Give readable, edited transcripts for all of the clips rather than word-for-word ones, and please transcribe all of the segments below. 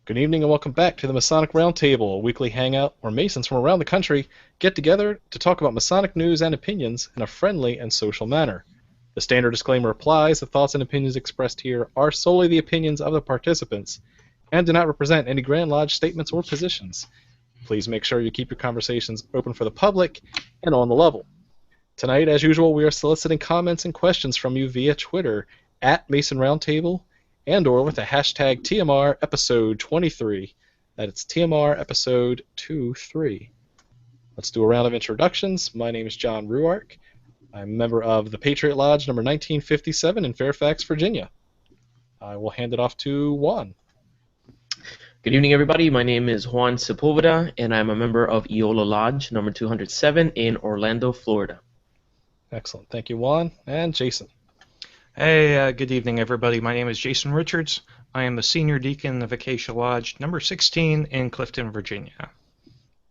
Good evening and welcome back to the Masonic Roundtable, a weekly hangout where Masons from around the country get together to talk about Masonic news and opinions in a friendly and social manner. The standard disclaimer applies. The thoughts and opinions expressed here are solely the opinions of the participants and do not represent any Grand Lodge statements or positions. Please make sure you keep your conversations open for the public and on the level. Tonight, as usual, we are soliciting comments and questions from you via Twitter at Mason Roundtable and or with the hashtag TMR episode 23. That it's TMR episode 23. Let's do a round of introductions. My name is John Ruark. I'm a member of the Patriot Lodge number 1957 in Fairfax, Virginia. I will hand it off to Juan. Good evening, everybody. My name is Juan Sepulveda, and I'm a member of Eola Lodge number 207 in Orlando, Florida. Excellent. Thank you, Juan. And Jason. Hey, good evening, everybody. My name is Jason Richards. I am the Senior Deacon of Acacia Lodge, number 16 in Clifton, Virginia.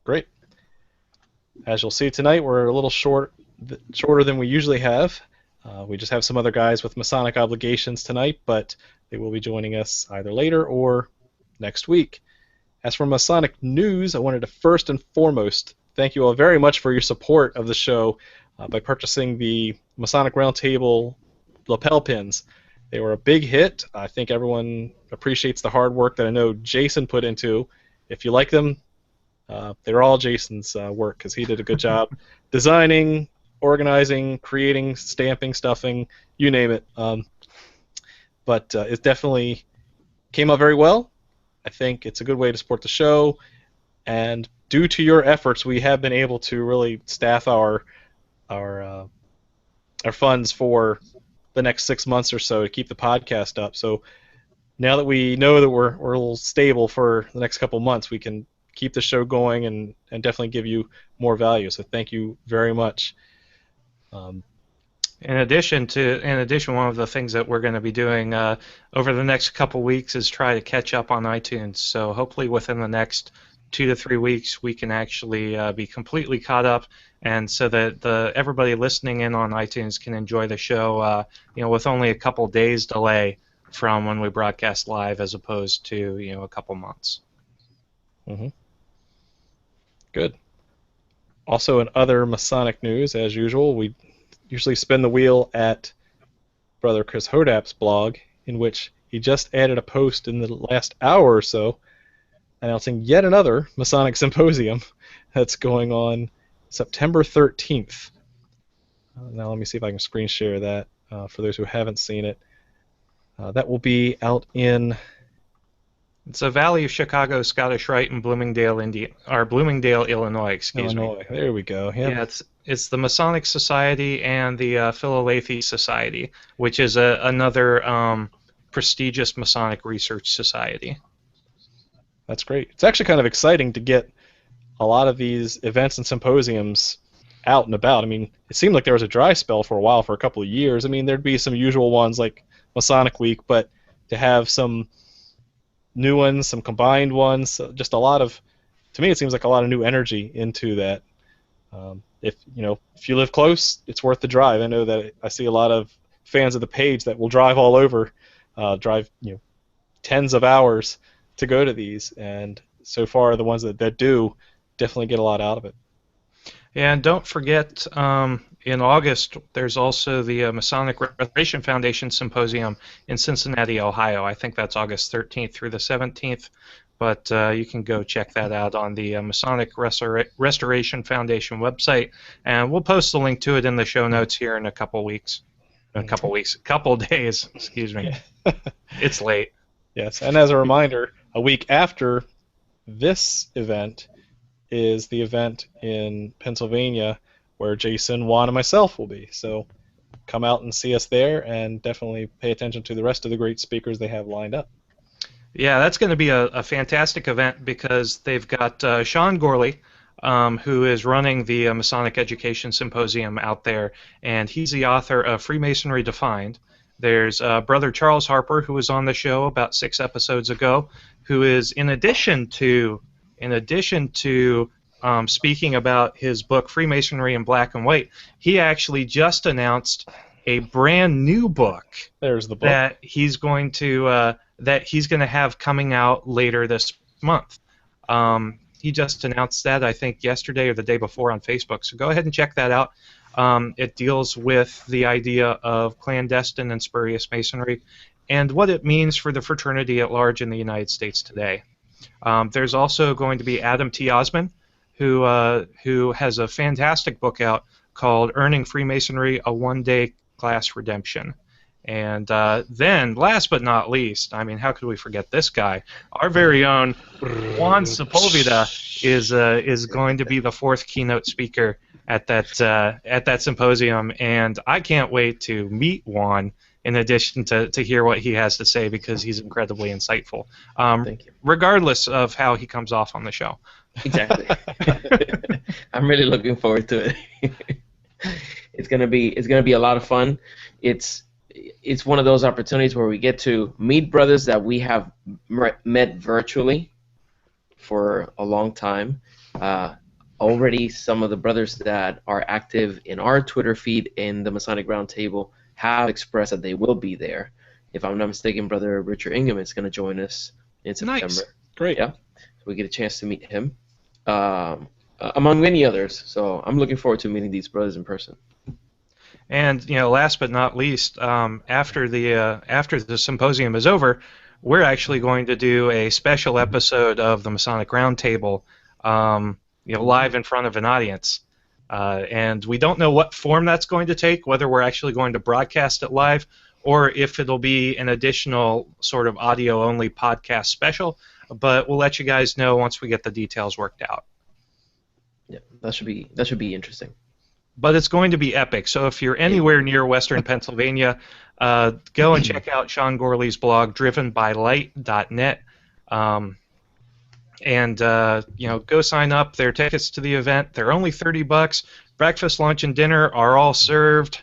Great. As you'll see tonight, we're a little shorter than we usually have. We just have some other guys with Masonic obligations tonight, but they will be joining us either later or next week. As for Masonic news, I wanted to first and foremost thank you all very much for your support of the show by purchasing the Masonic Roundtable lapel pins. They were a big hit. I think everyone appreciates the hard work that I know Jason put into. If you like them, they're all Jason's work because he did a good job designing, organizing, creating, stamping, stuffing, you name it. But it definitely came out very well. I think it's a good way to support the show, and due to your efforts, we have been able to really staff our funds for the next 6 months or so to keep the podcast up. So now that we know that we're a little stable for the next couple months, we can keep the show going and definitely give you more value. So thank you very much. In addition, one of the things that we're going to be doing over the next couple weeks is try to catch up on iTunes. So hopefully within the next 2 to 3 weeks, we can actually be completely caught up, and so that everybody listening in on iTunes can enjoy the show, with only a couple days delay from when we broadcast live, as opposed to a couple months. Mm-hmm. Good. Also, in other Masonic news, as usual, we usually spin the wheel at Brother Chris Hodap's blog, in which he just added a post in the last hour or so announcing yet another Masonic symposium that's going on September 13th. Now let me see if I can screen share that for those who haven't seen it. That will be out in... It's a Valley of Chicago Scottish Rite in Bloomingdale, Illinois. Excuse me. There we go. Yep. Yeah, it's the Masonic Society and the Philalethes Society, which is another prestigious Masonic research society. That's great. It's actually kind of exciting to get a lot of these events and symposiums out and about. I mean, it seemed like there was a dry spell for a while, for a couple of years. I mean, there'd be some usual ones like Masonic Week, but to have some new ones, some combined ones, just a lot of, to me it seems like a lot of new energy into that. If you live close, it's worth the drive. I know that I see a lot of fans of the page that will drive all over, drive tens of hours to go to these, and so far the ones that do definitely get a lot out of it. Yeah, and don't forget, in August there's also the Masonic Restoration Foundation Symposium in Cincinnati, Ohio. I think that's August 13th through the 17th, but you can go check that out on the Masonic Restoration Foundation website, and we'll post the link to it in the show notes here in a couple days, excuse me. It's late. Yes, and as a reminder, a week after this event is the event in Pennsylvania where Jason, Juan, and myself will be. So come out and see us there, and definitely pay attention to the rest of the great speakers they have lined up. Yeah, that's going to be a fantastic event because they've got Sean Gorley, who is running the Masonic Education Symposium out there, and he's the author of Freemasonry Defined. There's Brother Charles Harper, who was on the show about 6 episodes ago, who is, in addition to speaking about his book Freemasonry in Black and White, he actually just announced a brand new book. There's the book that he's going to that he's going to have coming out later this month. He just announced that, I think, yesterday or the day before on Facebook, so go ahead and check that out. It deals with the idea of clandestine and spurious Masonry and what it means for the fraternity at large in the United States today. There's also going to be Adam T. Osman, who has a fantastic book out called Earning Freemasonry, a One-Day Class Redemption. And then, last but not least, I mean, how could we forget this guy? Our very own Juan Sepulveda is going to be the fourth keynote speaker at that symposium, and I can't wait to meet Juan in addition to hear what he has to say, because he's incredibly insightful, Thank you. regardless of how he comes off on the show. Exactly. I'm really looking forward to it. It's gonna be a lot of fun. It's one of those opportunities where we get to meet brothers that we have met virtually for a long time. Already, some of the brothers that are active in our Twitter feed in the Masonic Roundtable have expressed that they will be there. If I'm not mistaken, Brother Richard Ingham is going to join us in September. Nice. Great. Yeah, so we get a chance to meet him, among many others. So I'm looking forward to meeting these brothers in person. And last but not least, after the symposium is over, we're actually going to do a special episode of the Masonic Roundtable, live in front of an audience. And we don't know what form that's going to take, whether we're actually going to broadcast it live or if it'll be an additional sort of audio-only podcast special. But we'll let you guys know once we get the details worked out. Yeah, that should be interesting. But it's going to be epic. So if you're anywhere near Western Pennsylvania, go and check out Sean Gorley's blog, drivenbylight.net. Go sign up. There are tickets to the event. They're only $30. Breakfast, lunch, and dinner are all served.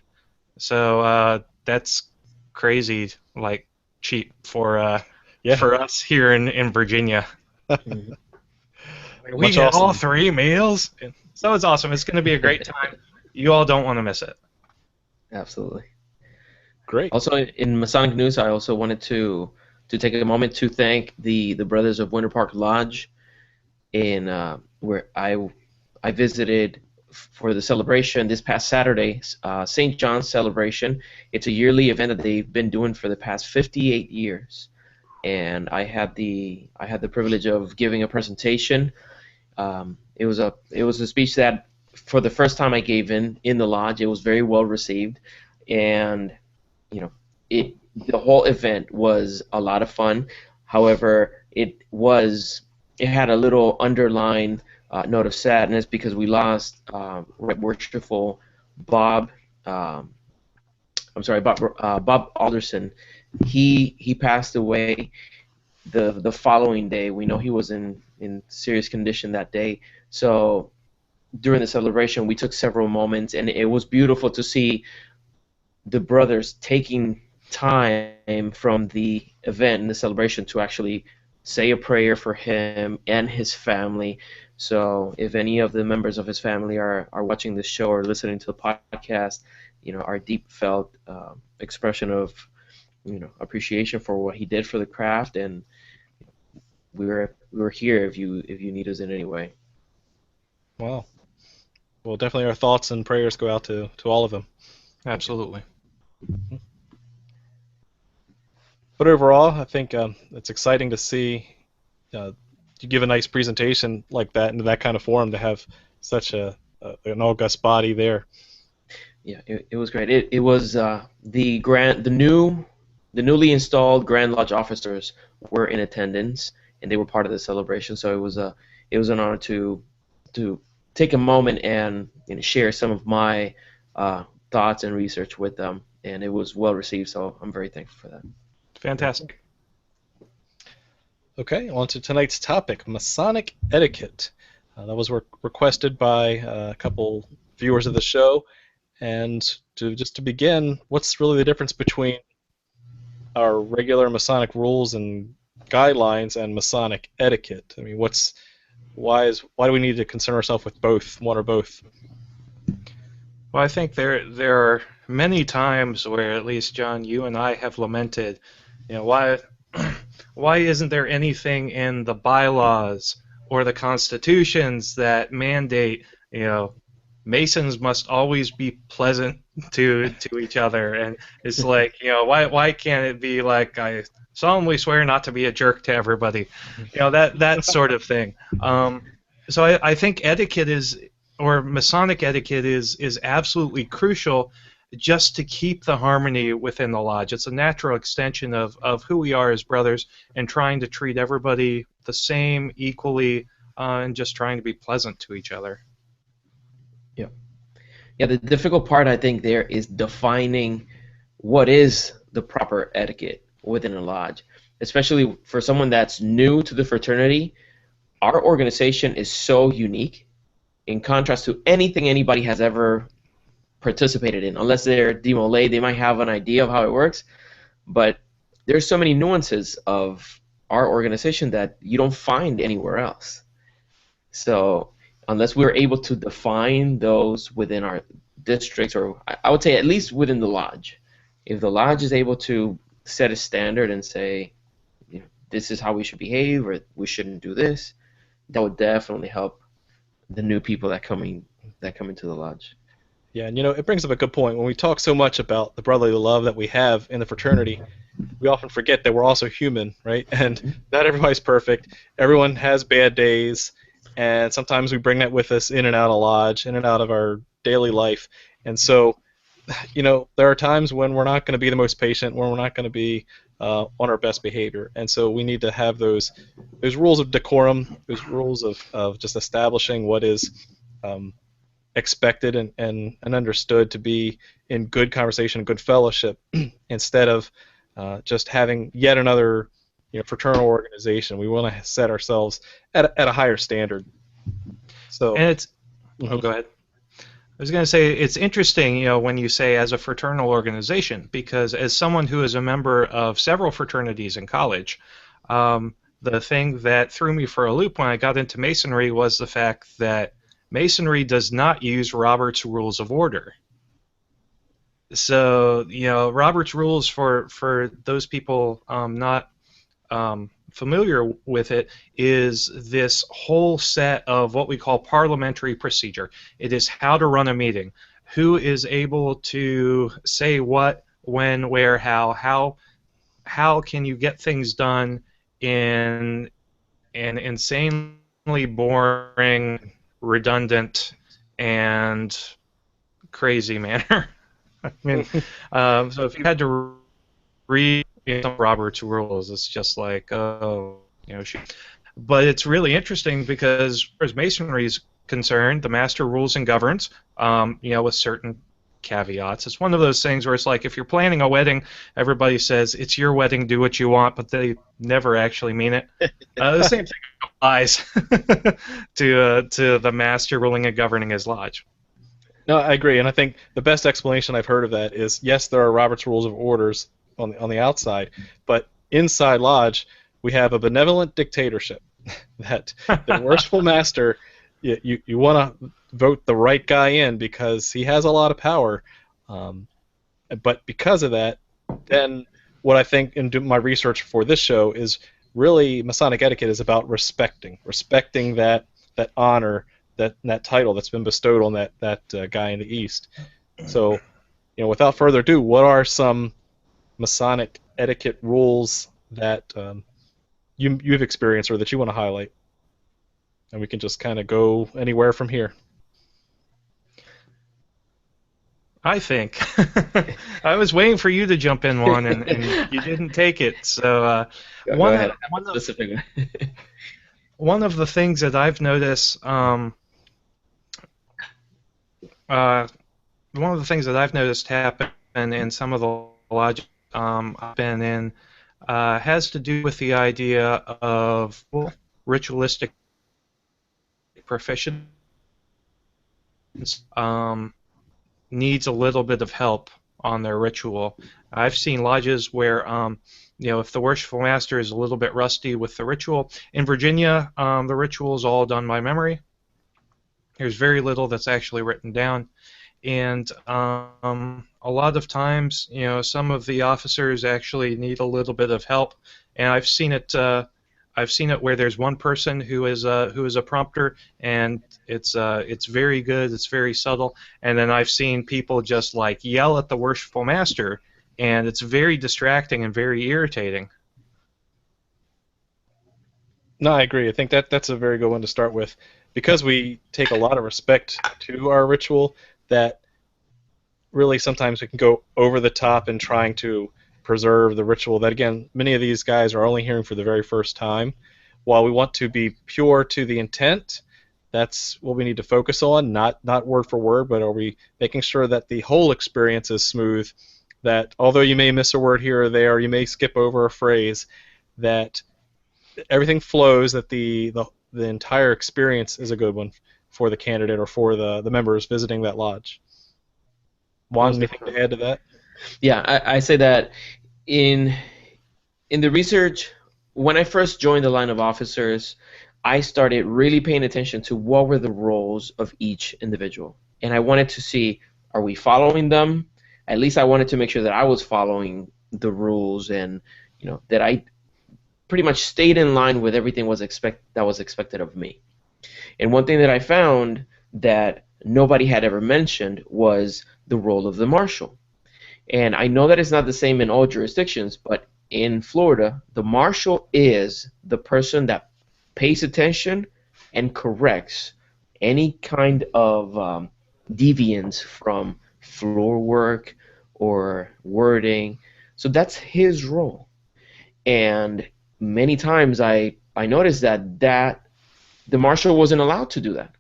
So that's crazy, like cheap for us here in Virginia. We get all 3 meals. So it's awesome. It's going to be a great time. You all don't want to miss it. Absolutely. Great. Also, in Masonic news, I also wanted to take a moment to thank the brothers of Winter Park Lodge, where I visited for the celebration this past Saturday, St. John's celebration. It's a yearly event that they've been doing for the past 58 years, and I had the privilege of giving a presentation. It was a speech that, for the first time I gave in the lodge, it was very well received, and the whole event was a lot of fun. However, it had a little underlying note of sadness because we lost Right Worshipful Bob Alderson. He passed away the following day. We know he was in serious condition that day. So during the celebration, we took several moments, and it was beautiful to see the brothers taking time from the event and the celebration to actually say a prayer for him and his family. So if any of the members of his family are watching this show or listening to the podcast, our deep felt expression of appreciation for what he did for the craft, and we're here if you need us in any way. Wow. Well, definitely our thoughts and prayers go out to all of them. Absolutely. But overall, I think it's exciting to see you give a nice presentation like that in that kind of forum, to have such an august body there. Yeah, it was great. It was the newly installed Grand Lodge officers were in attendance, and they were part of the celebration. So it was an honor to take a moment and share some of my thoughts and research with them, and it was well received. So I'm very thankful for that. Fantastic. Okay, on to tonight's topic, Masonic etiquette. That was requested by a couple viewers of the show. And just to begin, what's really the difference between our regular Masonic rules and guidelines and Masonic etiquette? I mean, why do we need to concern ourselves with both, one or both? Well, I think there are many times where, at least John, you and I have lamented, why why isn't there anything in the bylaws or the constitutions that mandate, Masons must always be pleasant to each other? And it's like, why can't it be like, I solemnly swear not to be a jerk to everybody, that sort of thing. So I think etiquette or Masonic etiquette is absolutely crucial, just to keep the harmony within the lodge. It's a natural extension of who we are as brothers, and trying to treat everybody the same, equally, and just trying to be pleasant to each other. Yeah. Yeah, the difficult part, I think, there is defining what is the proper etiquette within a lodge. Especially for someone that's new to the fraternity, our organization is so unique in contrast to anything anybody has ever participated in. Unless they're Demo Lay, they might have an idea of how it works, but there's so many nuances of our organization that you don't find anywhere else. So unless we're able to define those within our districts, or I would say at least within the lodge, if the lodge is able to set a standard and say, this is how we should behave, or we shouldn't do this, that would definitely help the new people that come into the lodge. Yeah, and it brings up a good point. When we talk so much about the brotherly love that we have in the fraternity, we often forget that we're also human, right? And not everybody's perfect. Everyone has bad days, and sometimes we bring that with us in and out of lodge, in and out of our daily life. And so, there are times when we're not going to be the most patient, when we're not going to be on our best behavior. And so we need to have those rules of decorum, those rules of just establishing what is expected and understood to be in good conversation, good fellowship, instead of just having yet another fraternal organization. We want to set ourselves at a higher standard. So, and it's go ahead. I was going to say, it's interesting, when you say as a fraternal organization, because as someone who is a member of several fraternities in college, the thing that threw me for a loop when I got into Masonry was the fact that Masonry does not use Robert's Rules of Order. So, Robert's Rules, for those people not familiar with it, is this whole set of what we call parliamentary procedure. It is how to run a meeting, who is able to say what, when, where, how can you get things done in an insanely boring, redundant, and crazy manner. I mean, so if you had to read Robert's Rules, it's just like, shoot. But it's really interesting because, as far as Masonry is concerned, the Master rules and governs, with certain caveats. It's one of those things where it's like, if you're planning a wedding, everybody says it's your wedding, do what you want, but they never actually mean it. The same thing applies to the Master ruling and governing his lodge. No, I agree, and I think the best explanation I've heard of that is, yes, there are Robert's Rules of Orders on the outside, but inside lodge we have a benevolent dictatorship that the worshipful master, you want to vote the right guy in because he has a lot of power, but because of that, then what I think in my research for this show is really Masonic etiquette is about respecting that honor, that title that's been bestowed on that guy in the East. So, without further ado, what are some Masonic etiquette rules that you've experienced or that you want to highlight? And we can just kind of go anywhere from here. I think. I was waiting for you to jump in one, and you didn't take it. So one of the things that I've noticed, happen in some of the lodges I've been in has to do with the idea of ritualistic proficiency. Needs a little bit of help on their ritual. I've seen lodges where, if the worshipful master is a little bit rusty with the ritual. In Virginia, the ritual is all done by memory. There's very little that's actually written down. And a lot of times, some of the officers actually need a little bit of help and I've seen it. I've seen it where there's one person who is a prompter, and it's very good. It's very subtle. And then I've seen people just like yell at the worshipful master, and it's very distracting and very irritating. No, I agree. I think that's a very good one to start with, because we take a lot of respect to our ritual. That really sometimes we can go over the top in trying to preserve the ritual that, again, many of these guys are only hearing for the very first time. While we want to be pure to the intent, that's what we need to focus on, not word for word, but are we making sure that the whole experience is smooth, that although you may miss a word here or there, you may skip over a phrase, that everything flows, that the entire experience is a good one for the candidate or for the members visiting that lodge. Juan, anything to add to that? Yeah, I say that in the research, when I first joined the line of officers, I started really paying attention to what were the roles of each individual. And I wanted to see, are we following them? At least I wanted to make sure that I was following the rules, and that I pretty much stayed in line with everything that was expected of me. And one thing that I found that nobody had ever mentioned was the role of the marshal. And I know that it's not the same in all jurisdictions, but in Florida, the marshal is the person that pays attention and corrects any kind of deviance from floor work or wording. So that's his role. And many times I noticed that the marshal wasn't allowed to do that.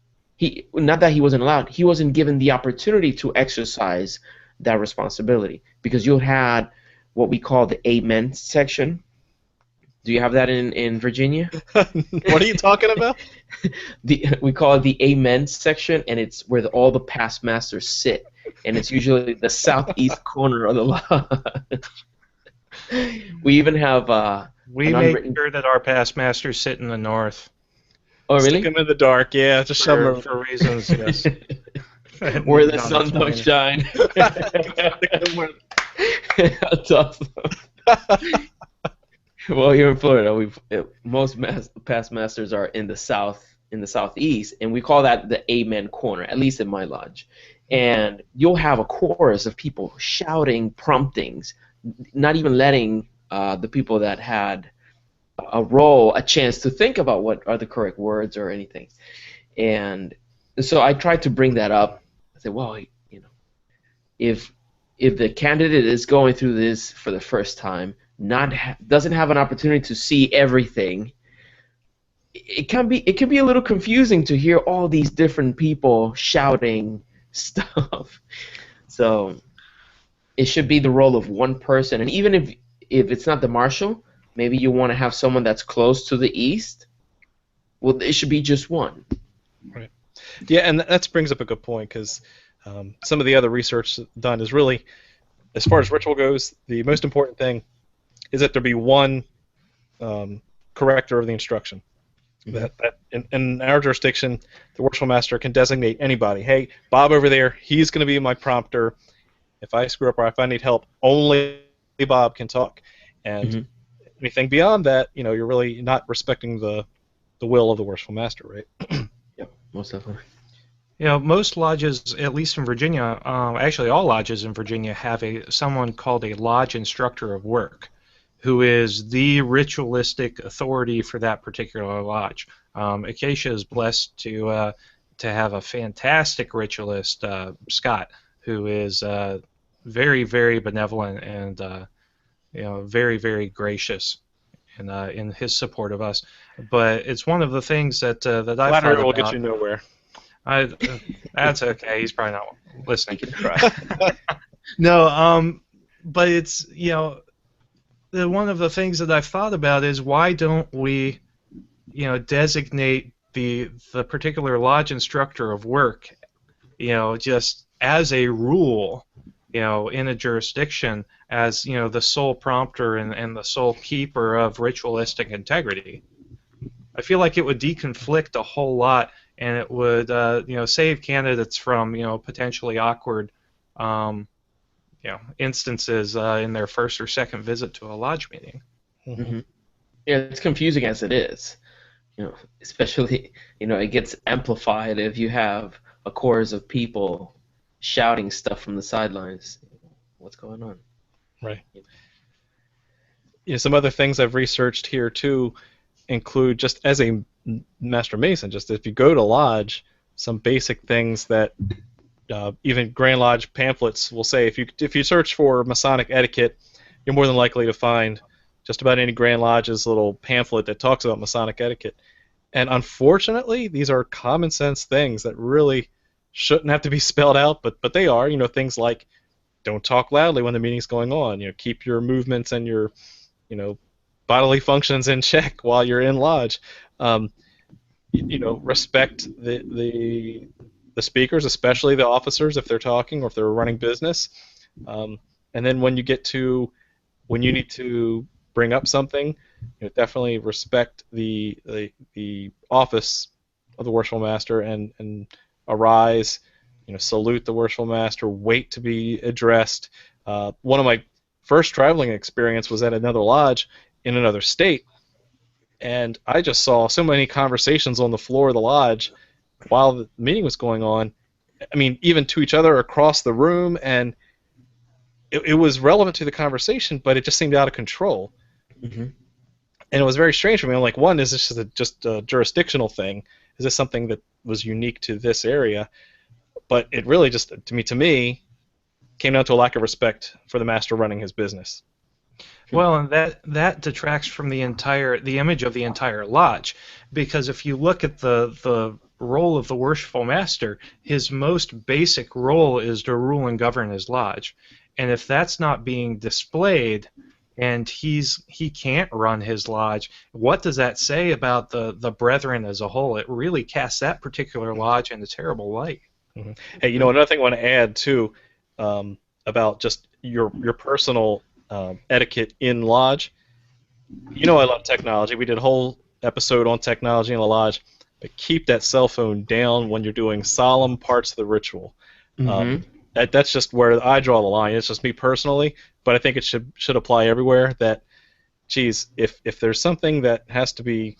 Not that he wasn't allowed, he wasn't given the opportunity to exercise that responsibility, because you had what we call the amen section. Do you have that in Virginia? What are you talking about? We call it the amen section, and it's where all the past masters sit, and it's usually the southeast corner of the lodge. We even have we make sure that our past masters sit in the north. Oh, really? Stick them in the dark, yeah, just shove them For reasons, yes. Where the sun don't shine. That's awesome. Well, here in Florida, most past masters are in the southeast, and we call that the amen corner, at least in my lodge. And you'll have a chorus of people shouting promptings, not even letting the people that had a role a chance to think about what are the correct words or anything. And so I tried to bring that up. I said, well, if the candidate is going through this for the first time, doesn't have an opportunity to see everything, it can be a little confusing to hear all these different people shouting stuff. So it should be the role of one person, and even if it's not the marshal, maybe you want to have someone that's close to the east. Well, it should be just one. Right. Yeah, and that brings up a good point, because some of the other research done is really, as far as ritual goes, the most important thing is that there be one corrector of the instruction. Mm-hmm. That in our jurisdiction, the worshipful master can designate anybody. Hey, Bob over there, he's going to be my prompter. If I screw up or if I need help, only Bob can talk. And anything beyond that, you're really not respecting the will of the worshipful master, right? Yep, most definitely. Most lodges, at least in Virginia, actually all lodges in Virginia have someone called a lodge instructor of work, who is the ritualistic authority for that particular lodge. Acacia is blessed to have a fantastic ritualist, Scott, who is very, very benevolent and very, very gracious in his support of us. But it's one of the things that I thought about. Flattery will get you nowhere. That's okay. He's probably not listening. No, but it's one of the things that I've thought about is, why don't we designate the particular lodge instructor of work just as a rule in a jurisdiction as the sole prompter and the sole keeper of ritualistic integrity. I feel like it would deconflict a whole lot, and it would save candidates from potentially awkward instances in their first or second visit to a lodge meeting. Mm-hmm. Yeah, it's confusing as it is. Especially, it gets amplified if you have a chorus of people shouting stuff from the sidelines. What's going on? Right. Some other things I've researched here too include, just as a master mason, just if you go to lodge, some basic things that even Grand Lodge pamphlets will say. If you search for Masonic etiquette, you're more than likely to find just about any Grand Lodge's little pamphlet that talks about Masonic etiquette. And unfortunately, these are common sense things that really shouldn't have to be spelled out, but they are. Things like don't talk loudly when the meeting's going on. Keep your movements and your bodily functions in check while you're in lodge. Respect the speakers, especially the officers, if they're talking or if they're running business. And then when you need to bring up something, definitely respect the office of the worshipful master and arise. Salute the worshipful master. Wait to be addressed. One of my first traveling experience was at another lodge in another state, and I just saw so many conversations on the floor of the lodge while the meeting was going on. I mean, even to each other across the room, and it was relevant to the conversation, but it just seemed out of control. Mm-hmm. And it was very strange for me. I'm like, one, is this just a jurisdictional thing? Is this something that was unique to this area? But it really just, to me, came down to a lack of respect for the master running his business. Well, and that detracts from the image of the entire lodge, because if you look at the role of the worshipful master, his most basic role is to rule and govern his lodge, and if that's not being displayed, and he can't run his lodge, what does that say about the brethren as a whole? It really casts that particular lodge in a terrible light. Mm-hmm. Hey, another thing I want to add too, about just your personal etiquette in lodge. I love technology. We did a whole episode on technology in the lodge, but keep that cell phone down when you're doing solemn parts of the ritual. Mm-hmm. That's just where I draw the line. It's just me personally, but I think it should apply everywhere. That, geez, if there's something that has to be,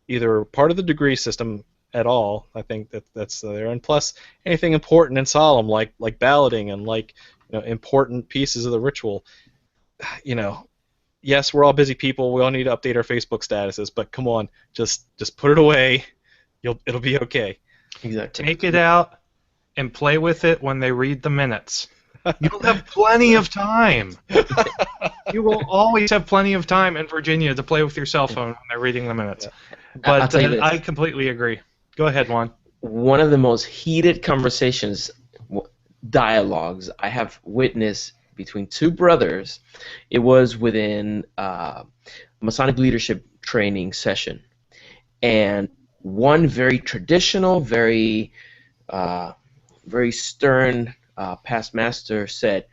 either part of the degree system at all, I think that's there. And plus, anything important and solemn like balloting and important pieces of the ritual. Yes, we're all busy people. We all need to update our Facebook statuses, but come on, just put it away. It'll be okay. Exactly. Take it out and play with it when they read the minutes. You'll have plenty of time. You will always have plenty of time in Virginia to play with your cell phone when they're reading the minutes. Yeah. But I completely agree. Go ahead, Juan. One of the most heated conversations, dialogues I have witnessed between two brothers, it was within Masonic leadership training session, and one very traditional, very stern past master said,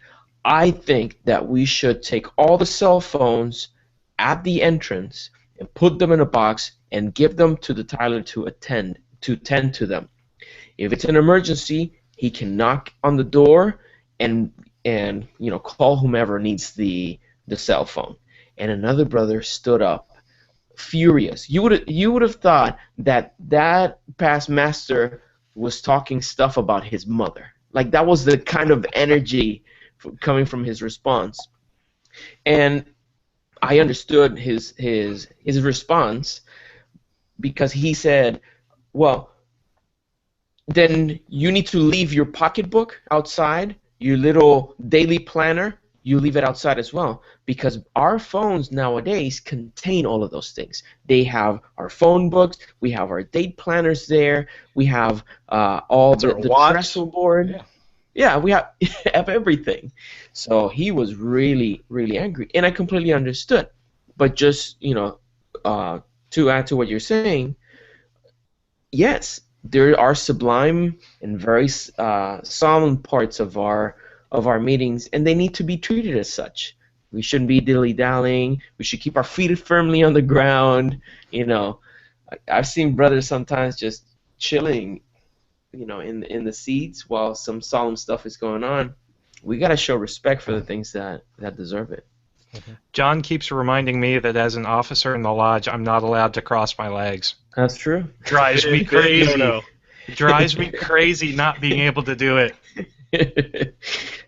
"I think that we should take all the cell phones at the entrance and put them in a box and give them to the Tyler to tend to them. If it's an emergency, he can knock on the door and call whomever needs the cell phone." And another brother stood up, furious. You would have thought that past master was talking stuff about his mother. Like, that was the kind of energy coming from his response. And I understood his response, because he said, "Well, then you need to leave your pocketbook outside, your little daily planner, you leave it outside as well, because our phones nowadays contain all of those things. They have our phone books, we have our date planners there, we have all the trestle board. Yeah, we have everything." So he was really, really angry, and I completely understood. But just, to add to what you're saying, yes, there are sublime and very solemn parts of our meetings, and they need to be treated as such. We shouldn't be dilly-dallying. We should keep our feet firmly on the ground. I've seen brothers sometimes just chilling, in the seats while some solemn stuff is going on. We gotta show respect for the things that deserve it. John keeps reminding me that as an officer in the lodge, I'm not allowed to cross my legs. That's true. Drives me Big crazy. no-no. Drives me crazy not being able to do it.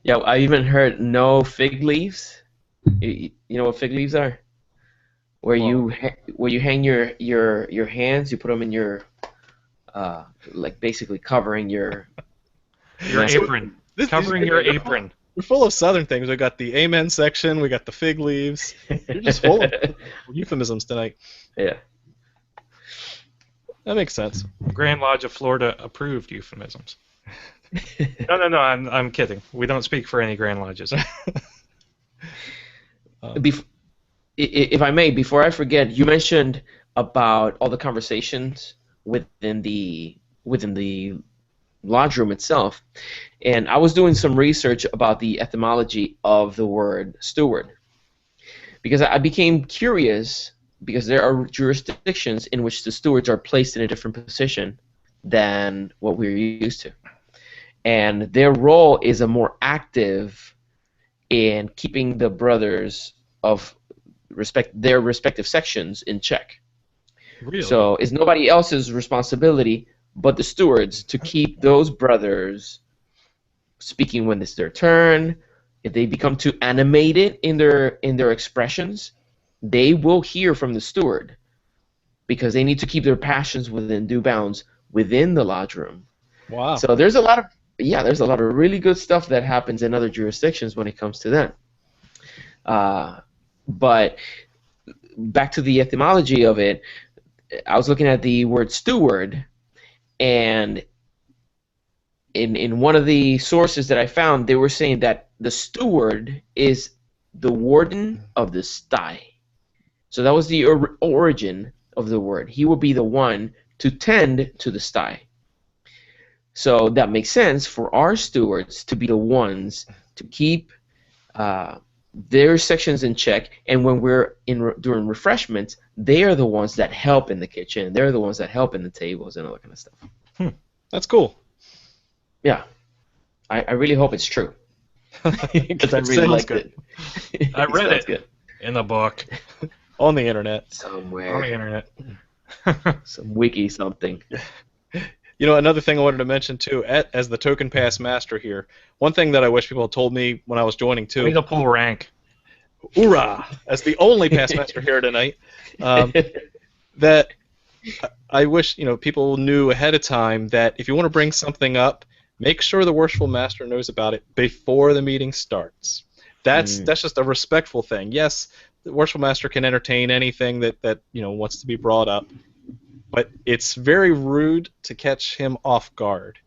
Yeah, I even heard no fig leaves. You know what fig leaves are? Where you hang your hands, you put them in your like basically covering your apron. Covering your you're apron. We're full of Southern things. We got the amen section. We got the fig leaves. You're just full of euphemisms tonight. Yeah. That makes sense. Grand Lodge of Florida approved euphemisms. No, I'm kidding. We don't speak for any Grand Lodges. If I may, before I forget, you mentioned about all the conversations within the lodge room itself, and I was doing some research about the etymology of the word steward, because I became curious, because there are jurisdictions in which the stewards are placed in a different position than what we're used to, and their role is a more active in keeping the brothers of their respective sections in check. Really? So it's nobody else's responsibility but the stewards to keep those brothers speaking when it's their turn. If they become too animated in their expressions, they will hear from the steward, because they need to keep their passions within due bounds within the lodge room. Wow. So there's a lot of really good stuff that happens in other jurisdictions when it comes to that. But back to the etymology of it, I was looking at the word steward, and in one of the sources that I found, they were saying that the steward is the warden of the sty. So that was the origin of the word. He will be the one to tend to the sty. So that makes sense for our stewards to be the ones to keep their sections in check, and when we're during refreshments, they are the ones that help in the kitchen. They're the ones that help in the tables and all that kind of stuff. That's cool. Yeah, I really hope it's true, because I really liked it. I read it good. in the book. On the internet. Somewhere. On the internet. Some wiki something. You know, another thing I wanted to mention too, as the token pass master here, one thing that I wish people had told me when I was joining too. Way to pull rank. Hoorah! As the only past master here tonight, that I wish people knew ahead of time that if you want to bring something up, make sure the worshipful master knows about it before the meeting starts. That's just a respectful thing. Yes, the worshipful master can entertain anything that wants to be brought up, but it's very rude to catch him off guard.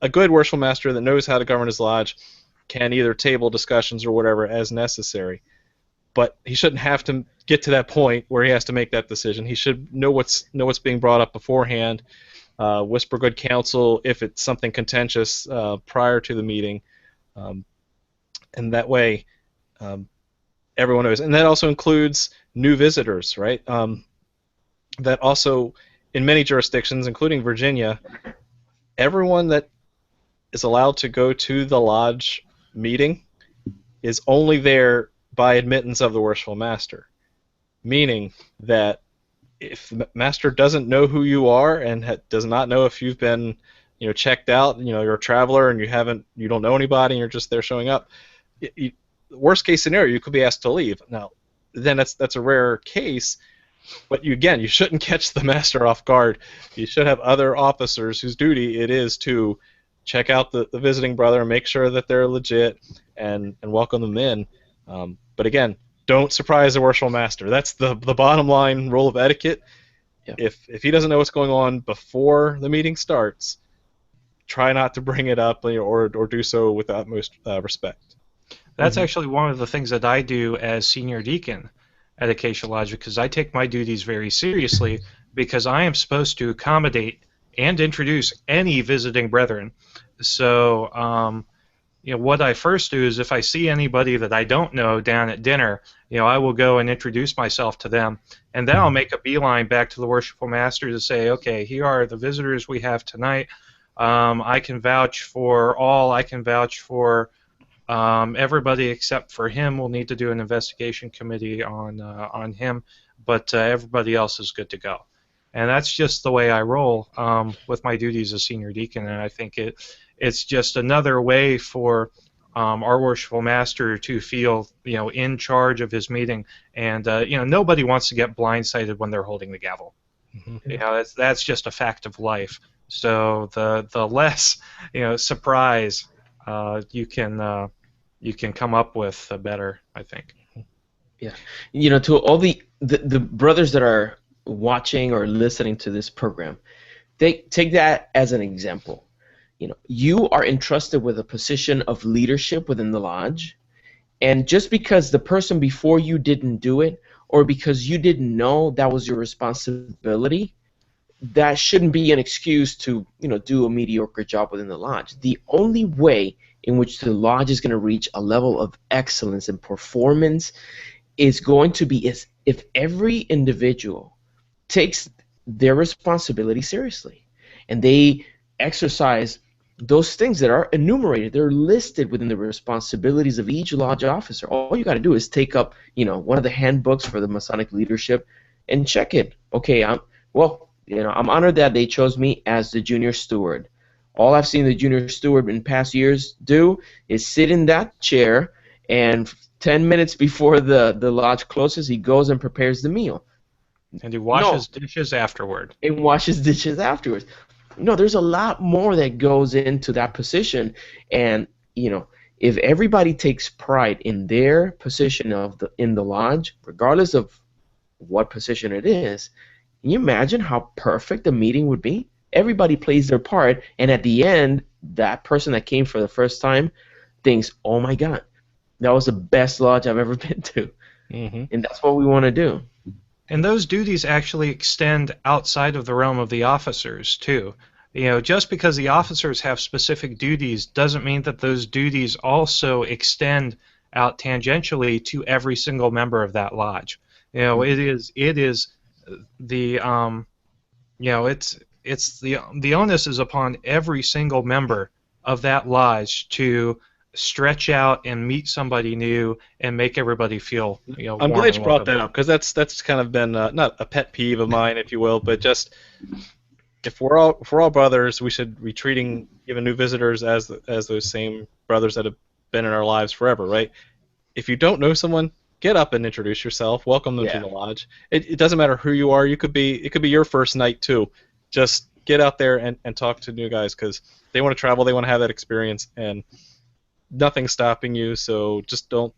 A good worshipful master that knows how to govern his lodge can either table discussions or whatever as necessary, but he shouldn't have to get to that point where he has to make that decision. He should know what's being brought up beforehand, whisper good counsel if it's something contentious prior to the meeting, and that way everyone knows. And that also includes new visitors, right? That also, in many jurisdictions, including Virginia, everyone that is allowed to go to the lodge meeting is only there by admittance of the worshipful master, meaning that if the master doesn't know who you are and does not know if you've been checked out, you're a traveler and you don't know anybody and you're just there showing up, worst case scenario, you could be asked to leave. Now, then that's a rare case. But you shouldn't catch the master off guard. You should have other officers whose duty it is to check out the visiting brother and make sure that they're legit and welcome them in. But again, don't surprise the worshipful master. That's the bottom line rule of etiquette. Yeah. If he doesn't know what's going on before the meeting starts, try not to bring it up or do so with the utmost respect. That's actually one of the things that I do as senior deacon at Acacia Lodge, because I take my duties very seriously, because I am supposed to accommodate and introduce any visiting brethren. So, what I first do is if I see anybody that I don't know down at dinner, I will go and introduce myself to them, and then I'll make a beeline back to the worshipful master to say, okay, here are the visitors we have tonight. I can vouch for all. I can vouch for Everybody except for him will need to do an investigation committee on him, but everybody else is good to go. And that's just the way I roll with my duties as senior deacon, and I think it's just another way for our worshipful master to feel, in charge of his meeting, and nobody wants to get blindsided when they're holding the gavel. Mm-hmm. That's just a fact of life. So the less surprise you can come up with, the better, I think. Yeah. To all the brothers that are watching or listening to this program, they take that as an example. You are entrusted with a position of leadership within the lodge, and just because the person before you didn't do it, or because you didn't know that was your responsibility, that shouldn't be an excuse to do a mediocre job within the lodge. The only way in which the lodge is going to reach a level of excellence and performance is going to be if every individual takes their responsibility seriously, and they exercise those things that are enumerated. They're listed within the responsibilities of each lodge officer. All you got to do is take up one of the handbooks for the Masonic leadership and check it. Okay, I'm honored that they chose me as the junior steward. All I've seen the junior steward in past years do is sit in that chair, and 10 minutes before the lodge closes, he goes and prepares the meal. And he washes dishes afterward. And washes dishes afterwards. There's a lot more that goes into that position, and if everybody takes pride in their position in the lodge, regardless of what position it is, can you imagine how perfect the meeting would be? Everybody plays their part, and at the end, that person that came for the first time thinks, "Oh my God, that was the best lodge I've ever been to." Mm-hmm. And that's what we want to do. And those duties actually extend outside of the realm of the officers, too. Just because the officers have specific duties doesn't mean that those duties also extend out tangentially to every single member of that lodge. It is the it's the onus is upon every single member of that lodge to stretch out and meet somebody new and make everybody feel I'm warm glad you and brought welcome. that up, because that's kind of been not a pet peeve of mine, if you will, but just if we're all brothers, we should be treating even new visitors as those same brothers that have been in our lives forever, right? If you don't know someone, get up and introduce yourself. Welcome them to the lodge. It doesn't matter who you are. It could be your first night too. Just get out there and talk to new guys, because they want to travel, they want to have that experience, and nothing's stopping you. So just don't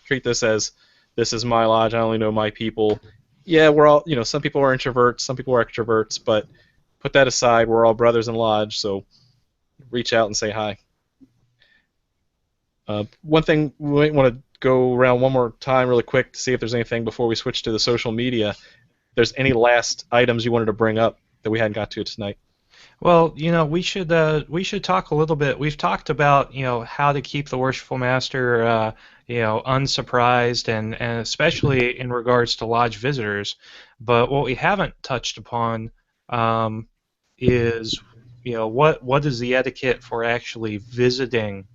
treat this as this is my lodge, I only know my people. Yeah, we're all, some people are introverts, some people are extroverts, but put that aside. We're all brothers in lodge, so reach out and say hi. One thing we might want to go around one more time really quick to see if there's anything before we switch to the social media. If there's any last items you wanted to bring up that we hadn't got to tonight. Well, we should talk a little bit. We've talked about how to keep the worshipful master unsurprised, and especially in regards to lodge visitors. But what we haven't touched upon is what is the etiquette for actually visiting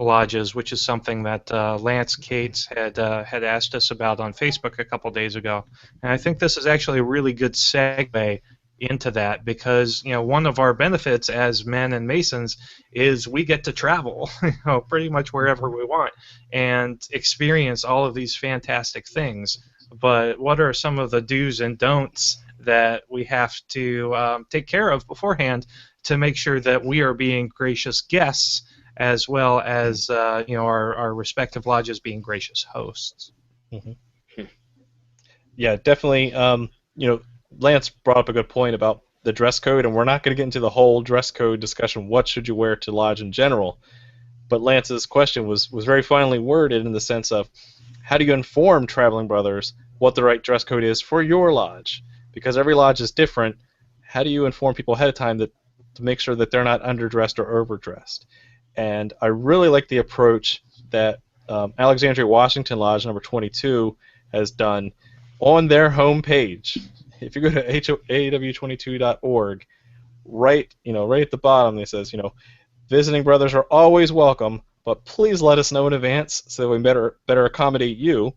lodges, which is something that Lance Cates had asked us about on Facebook a couple days ago. And I think this is actually a really good segue into that, because one of our benefits as men and Masons is we get to travel pretty much wherever we want and experience all of these fantastic things. But what are some of the do's and don'ts that we have to take care of beforehand to make sure that we are being gracious guests, as well as our respective lodges being gracious hosts? Mm-hmm. Yeah, definitely. Lance brought up a good point about the dress code, and we're not going to get into the whole dress code discussion. What should you wear to lodge in general? But Lance's question was very finely worded in the sense of, how do you inform traveling brothers what the right dress code is for your lodge? Because every lodge is different. How do you inform people ahead of time to make sure that they're not underdressed or overdressed? And I really like the approach that Alexandria Washington Lodge number 22 has done on their homepage. If you go to aw22.org, right at the bottom it says, visiting brothers are always welcome, but please let us know in advance so that we better accommodate you.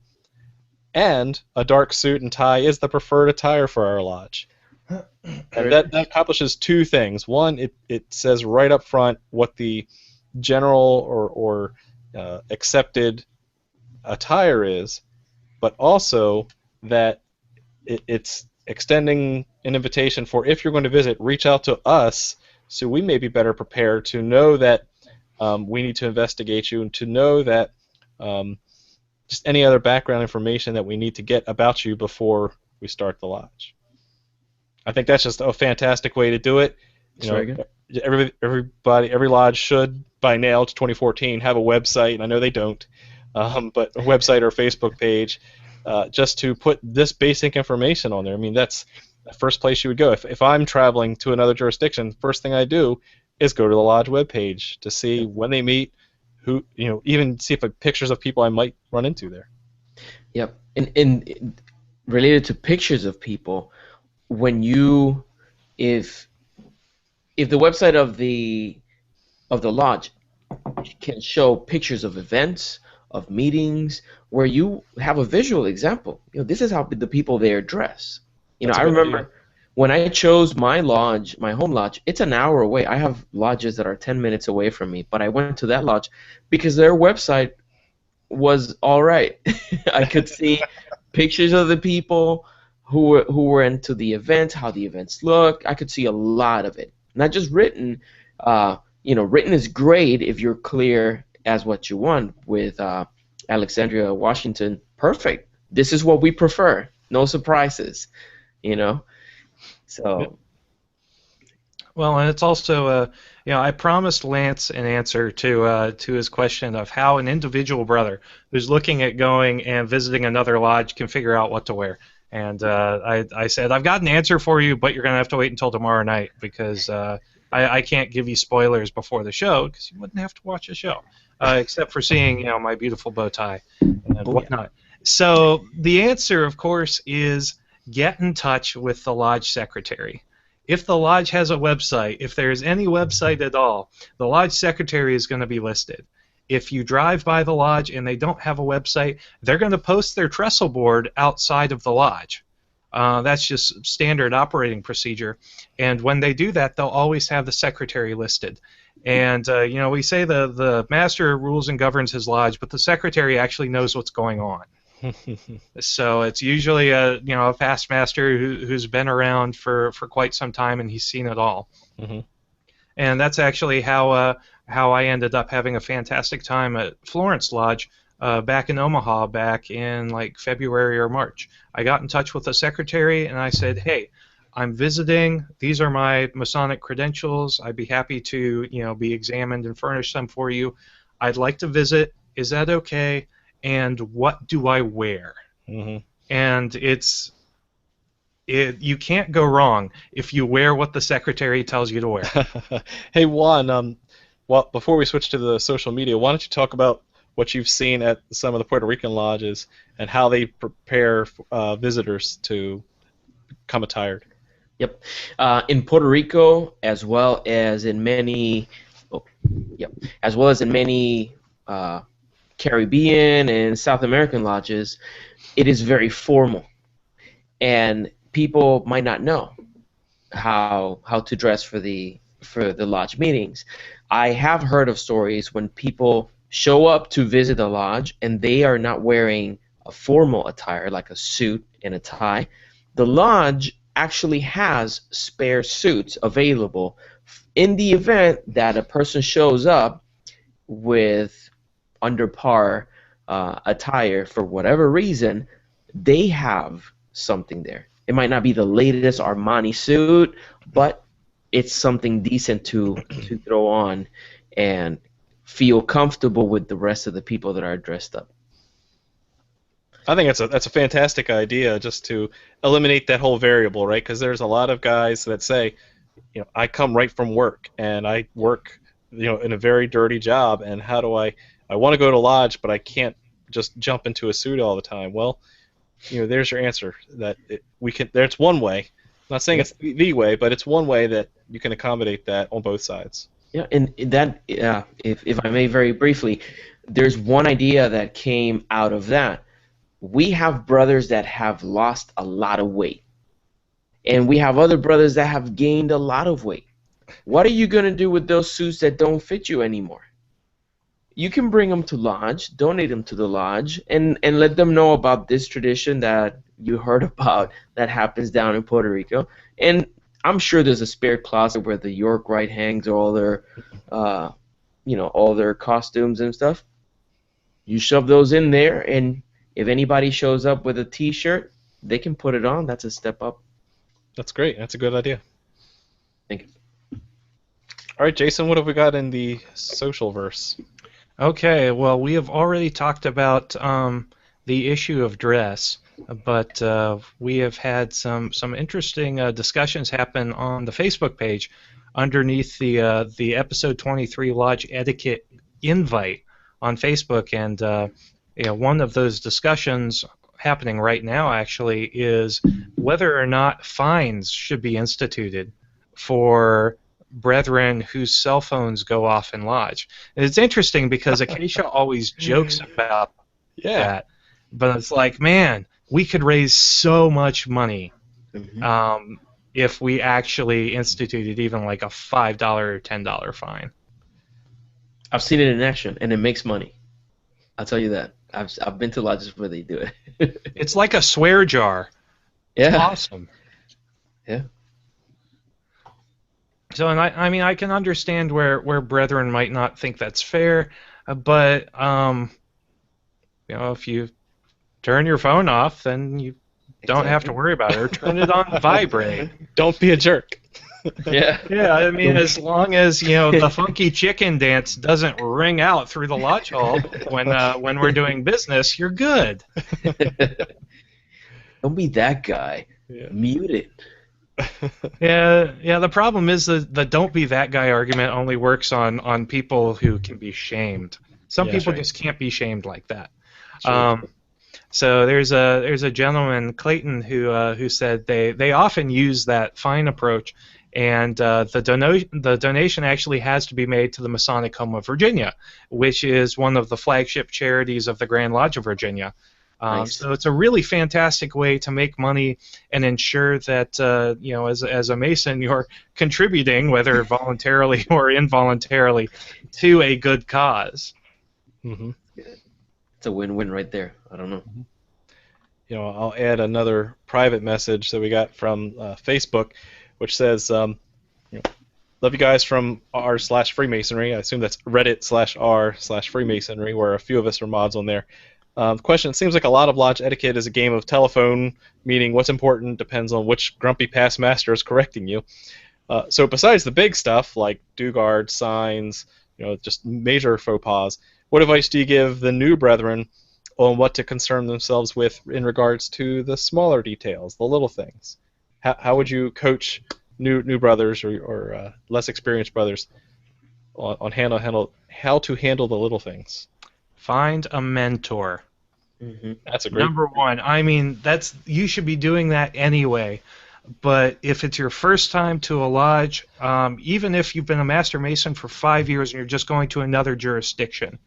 And a dark suit and tie is the preferred attire for our lodge. And that accomplishes two things. One, it says right up front what the general or accepted attire is, but also that it's extending an invitation for, if you're going to visit, reach out to us so we may be better prepared to know that we need to investigate you, and to know that just any other background information that we need to get about you before we start the lodge. I think that's just a fantastic way to do it. Very good. Every lodge should, by now, it's 2014, have a website, and I know they don't, but a website or Facebook page, just to put this basic information on there. I mean, that's the first place you would go. If I'm traveling to another jurisdiction, first thing I do is go to the lodge webpage to see when they meet, who, even see if pictures of people I might run into there. Yep. And related to pictures of people, if the website of the lodge can show pictures of events, of meetings, where you have a visual example. This is how the people there dress. I remember when I chose my lodge, my home lodge, it's an hour away. I have lodges that are 10 minutes away from me, but I went to that lodge because their website was all right. I could see pictures of the people who were into the event, how the events look. I could see a lot of it. Not just written. Written is great if you're clear as what you want. With Alexandria, Washington, perfect. This is what we prefer. No surprises. So. Well, and it's also, I promised Lance an answer to his question of how an individual brother who's looking at going and visiting another lodge can figure out what to wear. And I said, I've got an answer for you, but you're going to have to wait until tomorrow night, because I can't give you spoilers before the show, because you wouldn't have to watch the show, except for seeing my beautiful bow tie and whatnot. So the answer, of course, is get in touch with the lodge secretary. If the lodge has a website, if there's any website at all, the lodge secretary is going to be listed. If you drive by the lodge and they don't have a website, they're going to post their trestle board outside of the lodge. That's just standard operating procedure. And when they do that, they'll always have the secretary listed. And, we say the master rules and governs his lodge, but the secretary actually knows what's going on. So it's usually a past master who's been around for quite some time, and he's seen it all. Mm-hmm. And that's actually how I ended up having a fantastic time at Florence Lodge back in Omaha back in like February or March. I got in touch with the secretary and I said, hey, I'm visiting. These are my Masonic credentials. I'd be happy to be examined and furnish them for you. I'd like to visit. Is that okay? And what do I wear? Mm-hmm. And you can't go wrong if you wear what the secretary tells you to wear. Hey, Juan, before we switch to the social media, why don't you talk about what you've seen at some of the Puerto Rican lodges and how they prepare visitors to come attired? Yep. In Puerto Rico, as well as in many Caribbean and South American lodges, it is very formal, and people might not know how to dress for the lodge meetings. I have heard of stories when people show up to visit a lodge and they are not wearing a formal attire like a suit and a tie. The lodge actually has spare suits available in the event that a person shows up with under par attire for whatever reason. They have something there. It might not be the latest Armani suit, but it's something decent to throw on and feel comfortable with the rest of the people that are dressed up. I think that's a fantastic idea, just to eliminate that whole variable, right? Because there's a lot of guys that say, I come right from work and I work, in a very dirty job, and how do I want to go to lodge, but I can't just jump into a suit all the time. Well, there's your answer. There's one way. I'm not saying it's the way, but it's one way that you can accommodate that on both sides. Yeah, and that, if I may very briefly, there's one idea that came out of that. We have brothers that have lost a lot of weight, and we have other brothers that have gained a lot of weight. What are you going to do with those suits that don't fit you anymore? You can bring them to lodge, donate them to the lodge, and let them know about this tradition that you heard about that happens down in Puerto Rico. And I'm sure there's a spare closet where the York Rite hangs all their, all their costumes and stuff. You shove those in there, and if anybody shows up with a T-shirt, they can put it on. That's a step up. That's great. That's a good idea. Thank you. All right, Jason, what have we got in the social verse? Okay, well, we have already talked about the issue of dress, but we have had some interesting discussions happen on the Facebook page underneath the episode 23 Lodge Etiquette invite on Facebook, and one of those discussions happening right now actually is whether or not fines should be instituted for brethren whose cell phones go off in lodge. And it's interesting because Acacia always jokes about that, but it's like, man, we could raise so much money if we actually instituted even like a $5 or $10 fine. I've seen it in action, and it makes money. I'll tell you that. I've been to lodges where they do it. It's like a swear jar. Yeah. It's awesome. Yeah. So, and I mean, I can understand where brethren might not think that's fair, but if you turn your phone off, then you don't have to worry about it, or turn it on vibrate. Don't be a jerk. Yeah. Yeah, I mean, as long as the funky chicken dance doesn't ring out through the lodge hall when we're doing business, you're good. Don't be that guy. Yeah. Mute it. Yeah. The problem is the don't be that guy argument only works on people who can be shamed. Some people just can't be shamed like that. Sure. So there's a gentleman, Clayton, who said they often use that fine approach, and the donation actually has to be made to the Masonic Home of Virginia, which is one of the flagship charities of the Grand Lodge of Virginia. Nice. So it's a really fantastic way to make money and ensure that as a Mason, you're contributing, whether voluntarily or involuntarily, to a good cause. Mm-hmm. It's a win-win right there. I don't know. I'll add another private message that we got from Facebook, which says, love you guys from r/Freemasonry. I assume that's Reddit/r/Freemasonry, where a few of us are mods on there. The question: it seems like a lot of lodge etiquette is a game of telephone, meaning what's important depends on which grumpy past master is correcting you. So besides the big stuff like do guard, signs, just major faux pas, what advice do you give the new brethren on what to concern themselves with in regards to the smaller details, the little things? How would you coach new brothers or less experienced brothers on how to handle the little things? Find a mentor. Mm-hmm. That's a great Number one. I mean, you should be doing that anyway. But if it's your first time to a lodge, even if you've been a Master Mason for 5 years and you're just going to another jurisdiction,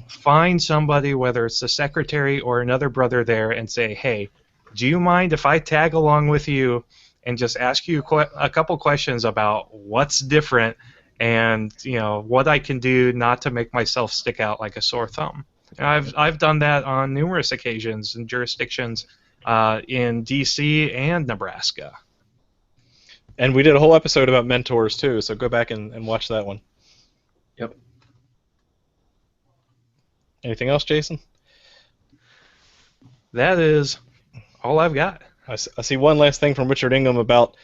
find somebody, whether it's the secretary or another brother there, and say, hey, do you mind if I tag along with you and just ask you a couple questions about what's different and what I can do not to make myself stick out like a sore thumb? I've done that on numerous occasions in jurisdictions in D.C. and Nebraska. And we did a whole episode about mentors too, so go back and watch that one. Yep. Anything else, Jason? That is all I've got. I see one last thing from Richard Ingham about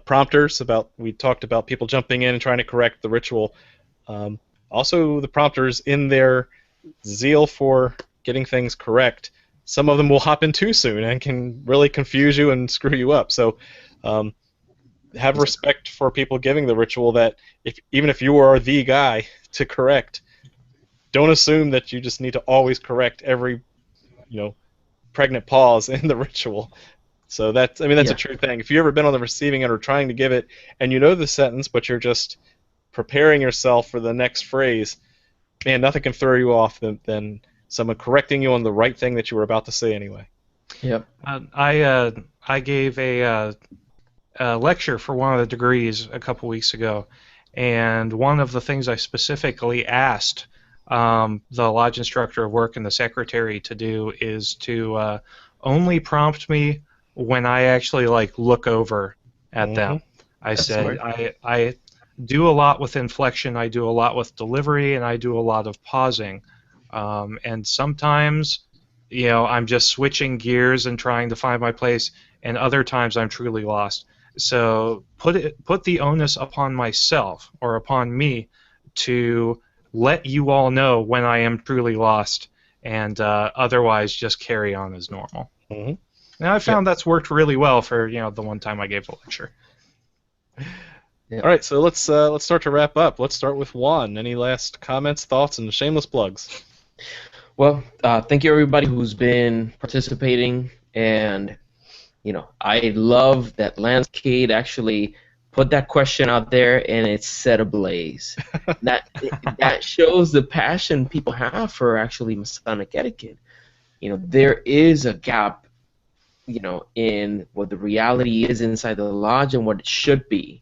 prompters. We talked about people jumping in and trying to correct the ritual. Also, the prompters, in their zeal for getting things correct, some of them will hop in too soon and can really confuse you and screw you up. So have respect for people giving the ritual, that even if you are the guy to correct, don't assume that you just need to always correct every pregnant pause in the ritual. So that's a true thing. If you've ever been on the receiving end or trying to give it, and you know the sentence, but you're just preparing yourself for the next phrase, man, nothing can throw you off than someone correcting you on the right thing that you were about to say anyway. Yep. I gave a lecture for one of the degrees a couple weeks ago, and one of the things I specifically asked the lodge instructor of work and the secretary to do is to only prompt me when I actually look over at them. I That's said smart. I do a lot with inflection, I do a lot with delivery, and I do a lot of pausing. And sometimes, I'm just switching gears and trying to find my place, and other times I'm truly lost. So put the onus upon myself or upon me to let you all know when I am truly lost, and otherwise just carry on as normal. Mm-hmm. And I found that's worked really well for the one time I gave a lecture. Yeah. All right, so let's start to wrap up. Let's start with Juan. Any last comments, thoughts, and shameless plugs? Well, thank you everybody who's been participating, and I love that Lance Cade actually put that question out there and it's set ablaze. that shows the passion people have for actually Masonic etiquette. There is a gap, in what the reality is inside the lodge and what it should be.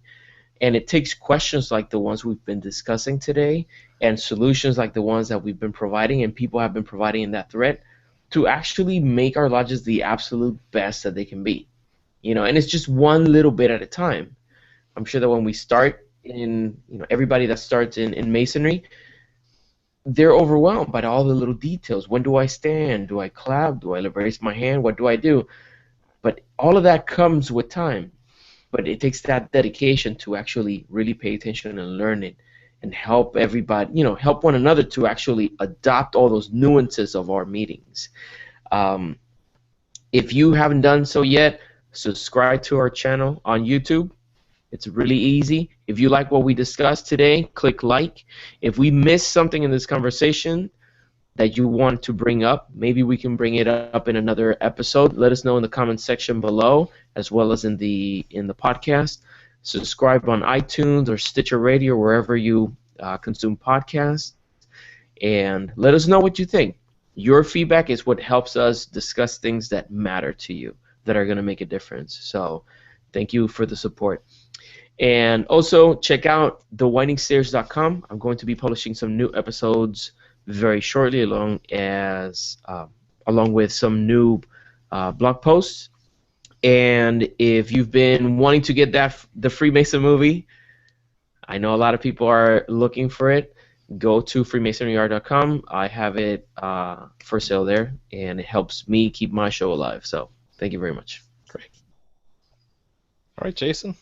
And it takes questions like the ones we've been discussing today and solutions like the ones that we've been providing and people have been providing in that thread to actually make our lodges the absolute best that they can be. And it's just one little bit at a time. I'm sure that when we start everybody that starts in Masonry, they're overwhelmed by all the little details. When do I stand? Do I clap? Do I raise my hand? What do I do? But all of that comes with time. But it takes that dedication to actually really pay attention and learn it and help everybody, help one another to actually adopt all those nuances of our meetings. If you haven't done so yet, subscribe to our channel on YouTube. It's really easy. If you like what we discussed today, click like. If we missed something in this conversation that you want to bring up, maybe we can bring it up in another episode. Let us know in the comment section below, as well as in the podcast. Subscribe on iTunes or Stitcher Radio, wherever you consume podcasts, and let us know what you think. Your feedback is what helps us discuss things that matter to you, that are going to make a difference. So thank you for the support. And also check out thewindingstairs.com. I'm going to be publishing some new episodes very shortly, along with some new blog posts. And if you've been wanting to get the Freemason movie, I know a lot of people are looking for it. Go to freemasonryart.com. I have it for sale there, and it helps me keep my show alive. So thank you very much. Great. All right, Jason.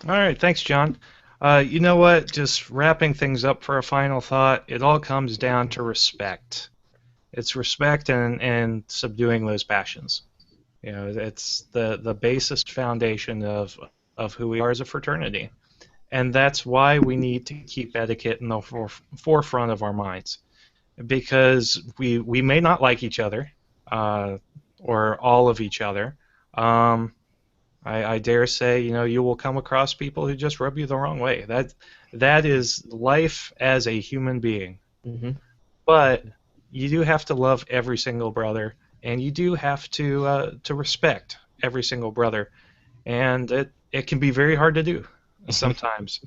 All right, thanks, John. You know what? Just wrapping things up for a final thought, it all comes down to respect. It's respect and subduing those passions. It's the basest foundation of who we are as a fraternity. And that's why we need to keep etiquette in the forefront of our minds. Because we may not like each other, or all of each other. I dare say, you will come across people who just rub you the wrong way. That is life as a human being. Mm-hmm. But you do have to love every single brother, and you do have to respect every single brother, and it can be very hard to do sometimes.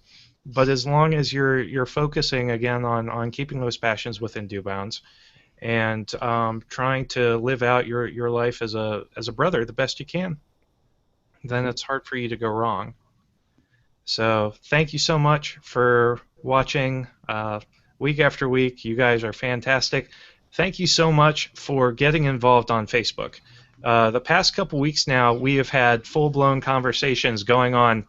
But as long as you're focusing again on keeping those passions within due bounds, and trying to live out your life as a brother the best you can, then it's hard for you to go wrong. So thank you so much for watching week after week. You guys are fantastic. Thank you so much for getting involved on Facebook. The past couple weeks now, we have had full-blown conversations going on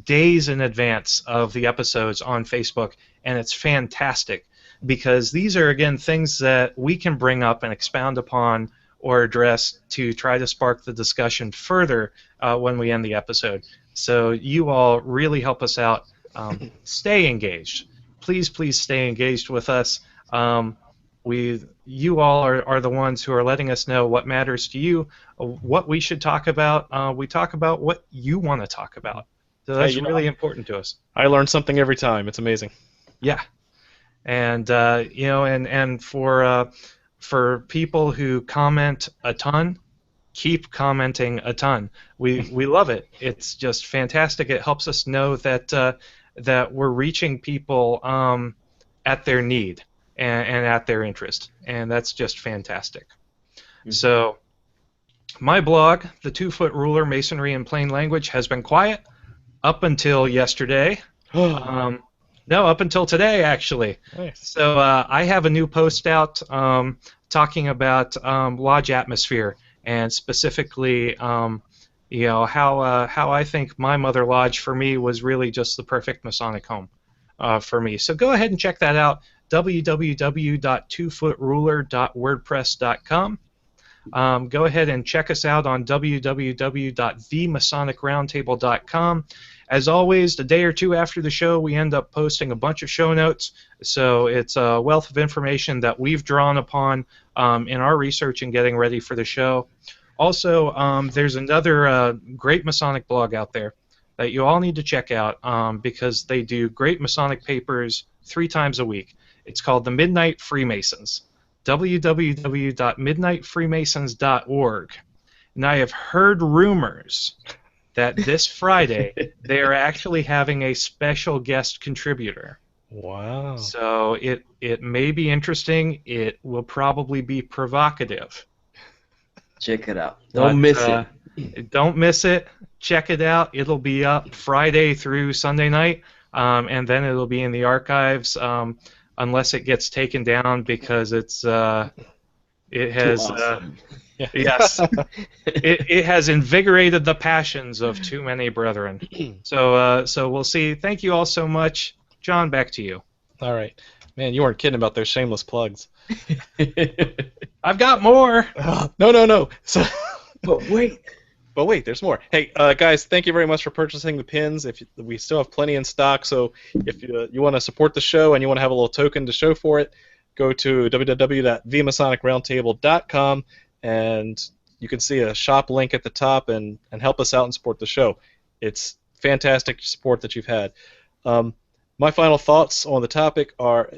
days in advance of the episodes on Facebook, and it's fantastic because these are, again, things that we can bring up and expound upon or address to try to spark the discussion further when we end the episode. So you all really help us out. Stay engaged. Please stay engaged with us. You all are the ones who are letting us know what matters to you, what we should talk about. We talk about what you want to talk about. So that's Hey, really important to us. I learn something every time. It's amazing. Yeah. And and for people who comment a ton, keep commenting a ton. We love it. It's just fantastic. It helps us know that we're reaching people at their need and at their interest, and that's just fantastic. Mm-hmm. So my blog, The 2-Foot Ruler, Masonry in Plain Language, has been quiet up until yesterday. No, up until today, actually. Nice. So I have a new post out talking about lodge atmosphere, and specifically, how I think my mother lodge for me was really just the perfect Masonic home for me. So go ahead and check that out, www.twofootrulr.wordpress.com. Go ahead and check us out on www.theMasonicRoundtable.com. As always, a day or two after the show, we end up posting a bunch of show notes. So it's a wealth of information that we've drawn upon in our research and getting ready for the show. Also, there's another great Masonic blog out there that you all need to check out because they do great Masonic papers 3 times a week. It's called The Midnight Freemasons, www.midnightfreemasons.org. And I have heard rumors that this Friday they are actually having a special guest contributor. Wow. So it may be interesting. It will probably be provocative. Check it out. Don't miss it. Don't miss it. Check it out. It'll be up Friday through Sunday night, and then it'll be in the archives unless it gets taken down because it has awesome. Yes, it has invigorated the passions of too many brethren. So we'll see. Thank you all so much. John, back to you. All right. Man, you weren't kidding about those shameless plugs. I've got more. No. So, but wait, there's more. Hey, guys, thank you very much for purchasing the pins. We still have plenty in stock, so if you want to support the show and you want to have a little token to show for it, go to www.theMasonicRoundtable.com. And you can see a shop link at the top and help us out and support the show. It's fantastic support that you've had. My final thoughts on the topic are,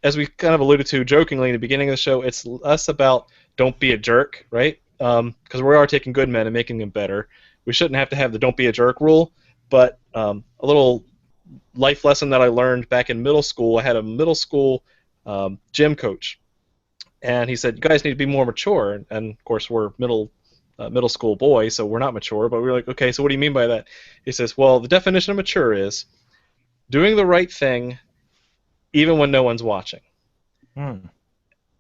as we kind of alluded to jokingly in the beginning of the show, it's less about don't be a jerk, right? Because we are taking good men and making them better. We shouldn't have to have the don't be a jerk rule, but a little life lesson that I learned back in middle school. I had a middle school gym coach. And he said, you guys need to be more mature. And of course, we're middle school boys, so we're not mature. But we were like, okay, so what do you mean by that? He says, well, the definition of mature is doing the right thing even when no one's watching.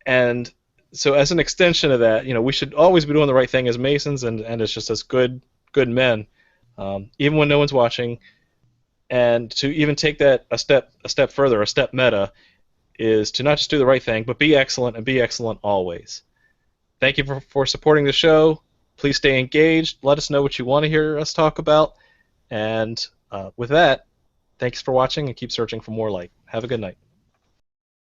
And so as an extension of that, we should always be doing the right thing as Masons and as just as good men, even when no one's watching. And to even take that a step further, a step meta, is to not just do the right thing, but be excellent and be excellent always. Thank you for supporting the show. Please stay engaged. Let us know what you want to hear us talk about. And with that, thanks for watching and keep searching for more light. Have a good night.